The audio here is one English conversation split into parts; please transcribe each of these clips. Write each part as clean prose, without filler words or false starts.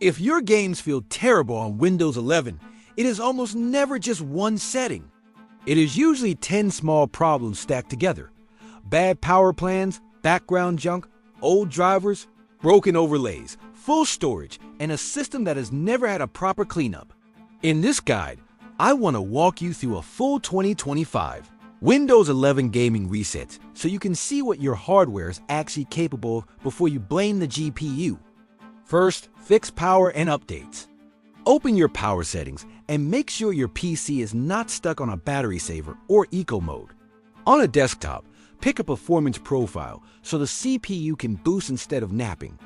If your games feel terrible on Windows 11, it is almost never just one setting. It is usually 10 small problems stacked together. Bad power plans, background junk, old drivers, broken overlays, full storage, and a system that has never had a proper cleanup. In this guide, I want to walk you through a full 2025 Windows 11 gaming reset so you can see what your hardware is actually capable of before you blame the GPU. First, fix power and updates. Open your power settings and make sure your PC is not stuck on a battery saver or eco mode. On a desktop, pick a performance profile so the CPU can boost instead of napping.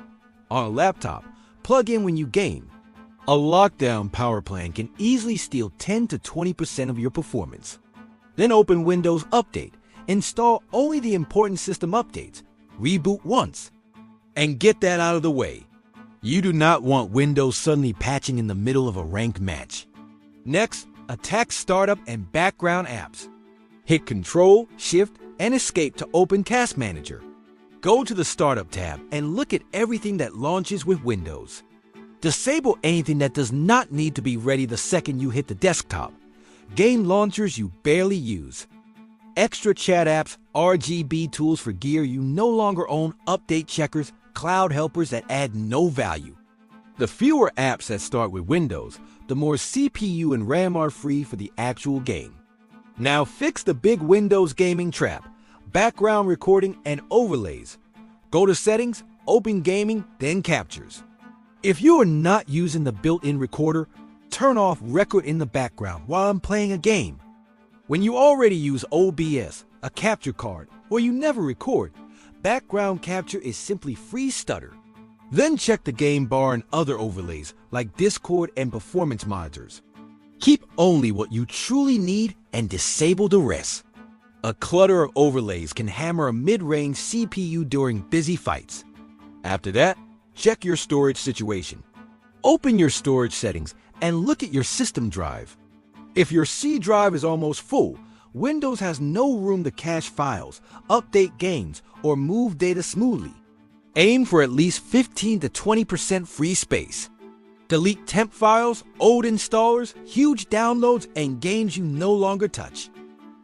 On a laptop, plug in when you game. A lockdown power plan can easily steal 10 to 20% of your performance. Then open Windows Update, install only the important system updates, reboot once, and get that out of the way. You do not want Windows suddenly patching in the middle of a ranked match. Next, attack startup and background apps. Hit Control, Shift, and Escape to open Task Manager. Go to the Startup tab and look at everything that launches with Windows. Disable anything that does not need to be ready the second you hit the desktop. Game launchers you barely use. Extra chat apps, RGB tools for gear you no longer own, update checkers, cloud helpers that add no value. The fewer apps that start with Windows, the more CPU and RAM are free for the actual game. Now fix the big Windows gaming trap, background recording and overlays. Go to Settings, open Gaming, then Captures. If you are not using the built-in recorder, turn off Record in the background while I'm playing a game. When you already use OBS, a capture card, or you never record, background capture is simply free stutter. Then check the game bar and other overlays like Discord and performance monitors. Keep only what you truly need and disable the rest. A clutter of overlays can hammer a mid-range CPU during busy fights. After that, check your storage situation. Open your storage settings and look at your system drive. If your C drive is almost full, Windows has no room to cache files, update games, or move data smoothly. Aim for at least 15 to 20% free space. Delete temp files, old installers, huge downloads, and games you no longer touch.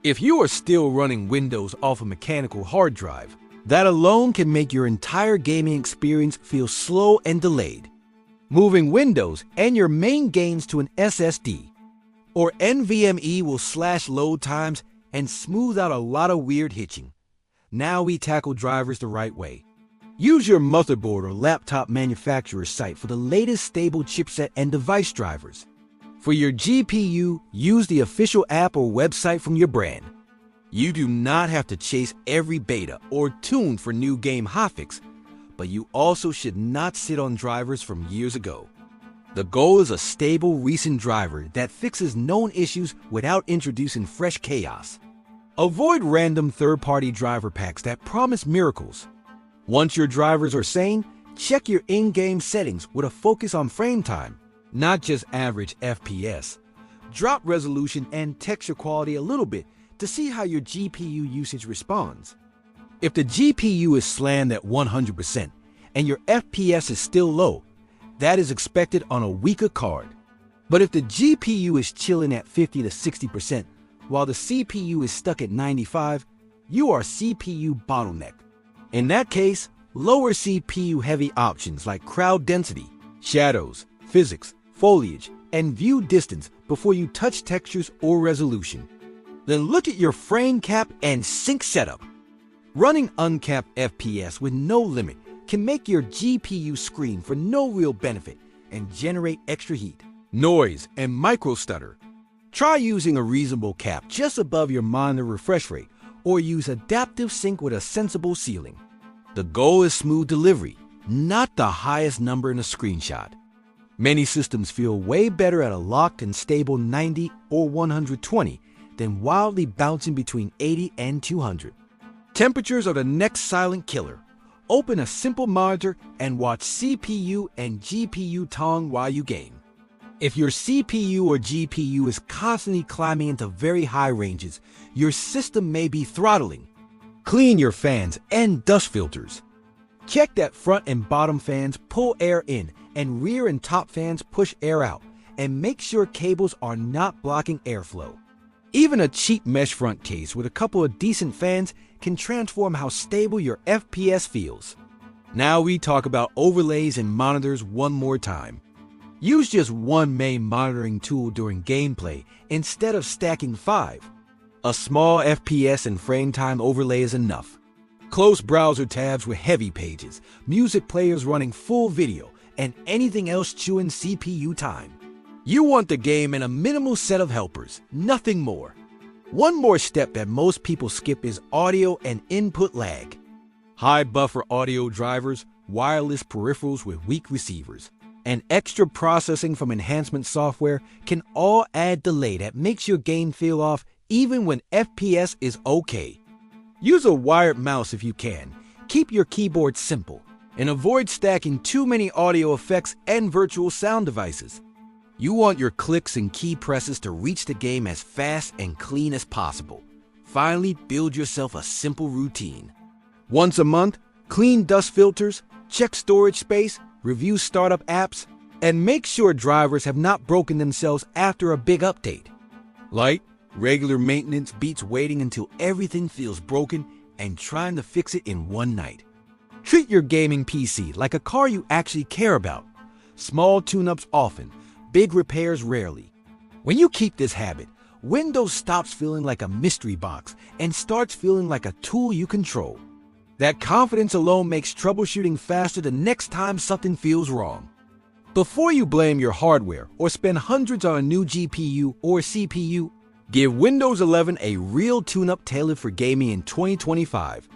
If you are still running Windows off a mechanical hard drive, that alone can make your entire gaming experience feel slow and delayed. Moving Windows and your main games to an SSD or NVMe will slash load times and smooth out a lot of weird hitching. Now we tackle drivers the right way. Use your motherboard or laptop manufacturer's site for the latest stable chipset and device drivers. For your GPU, use the official app or website from your brand. You do not have to chase every beta or tune for new game hotfix, but you also should not sit on drivers from years ago. The goal is a stable, recent driver that fixes known issues without introducing fresh chaos. Avoid random third-party driver packs that promise miracles. Once your drivers are sane, check your in-game settings with a focus on frame time, not just average FPS. Drop resolution and texture quality a little bit to see how your GPU usage responds. If the GPU is slammed at 100% and your FPS is still low, that is expected on a weaker card. But if the GPU is chilling at 50 to 60% while the CPU is stuck at 95, you are CPU bottleneck. In that case, lower CPU-heavy options like crowd density, shadows, physics, foliage, and view distance before you touch textures or resolution. Then look at your frame cap and sync setup. Running uncapped FPS with no limit can make your GPU scream for no real benefit and generate extra heat, noise, and micro stutter. Try using a reasonable cap just above your monitor refresh rate or use adaptive sync with a sensible ceiling. The goal is smooth delivery, not the highest number in a screenshot. Many systems feel way better at a locked and stable 90 or 120 than wildly bouncing between 80 and 200. Temperatures are the next silent killer. Open a simple monitor and watch CPU and GPU tongue while you game. If your CPU or GPU is constantly climbing into very high ranges, your system may be throttling. Clean your fans and dust filters. Check that front and bottom fans pull air in and rear and top fans push air out, and make sure cables are not blocking airflow. Even a cheap mesh front case with a couple of decent fans can transform how stable your FPS feels. Now we talk about overlays and monitors one more time. Use just one main monitoring tool during gameplay instead of stacking 5. A small FPS and frame time overlay is enough. Close browser tabs with heavy pages, music players running full video, and anything else chewing CPU time. You want the game in a minimal set of helpers, nothing more. One more step that most people skip is audio and input lag. High buffer audio drivers, wireless peripherals with weak receivers, and extra processing from enhancement software can all add delay that makes your game feel off even when FPS is okay. Use a wired mouse if you can. Keep your keyboard simple, and avoid stacking too many audio effects and virtual sound devices. You want your clicks and key presses to reach the game as fast and clean as possible. Finally, build yourself a simple routine. Once a month, clean dust filters, check storage space, review startup apps, and make sure drivers have not broken themselves after a big update. Light, regular maintenance beats waiting until everything feels broken and trying to fix it in one night. Treat your gaming PC like a car you actually care about. Small tune-ups often, big repairs rarely. When you keep this habit, Windows stops feeling like a mystery box and starts feeling like a tool you control. That confidence alone makes troubleshooting faster the next time something feels wrong. Before you blame your hardware or spend hundreds on a new GPU or CPU, give Windows 11 a real tune-up tailored for gaming in 2025.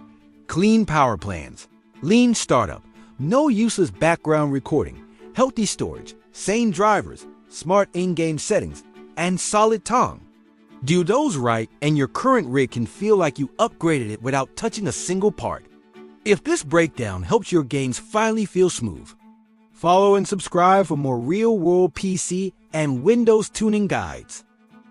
Clean power plans, lean startup, no useless background recording, healthy storage, sane drivers, smart in-game settings, and solid tongue. Do those right, and your current rig can feel like you upgraded it without touching a single part. If this breakdown helps your games finally feel smooth, follow and subscribe for more real-world PC and Windows tuning guides.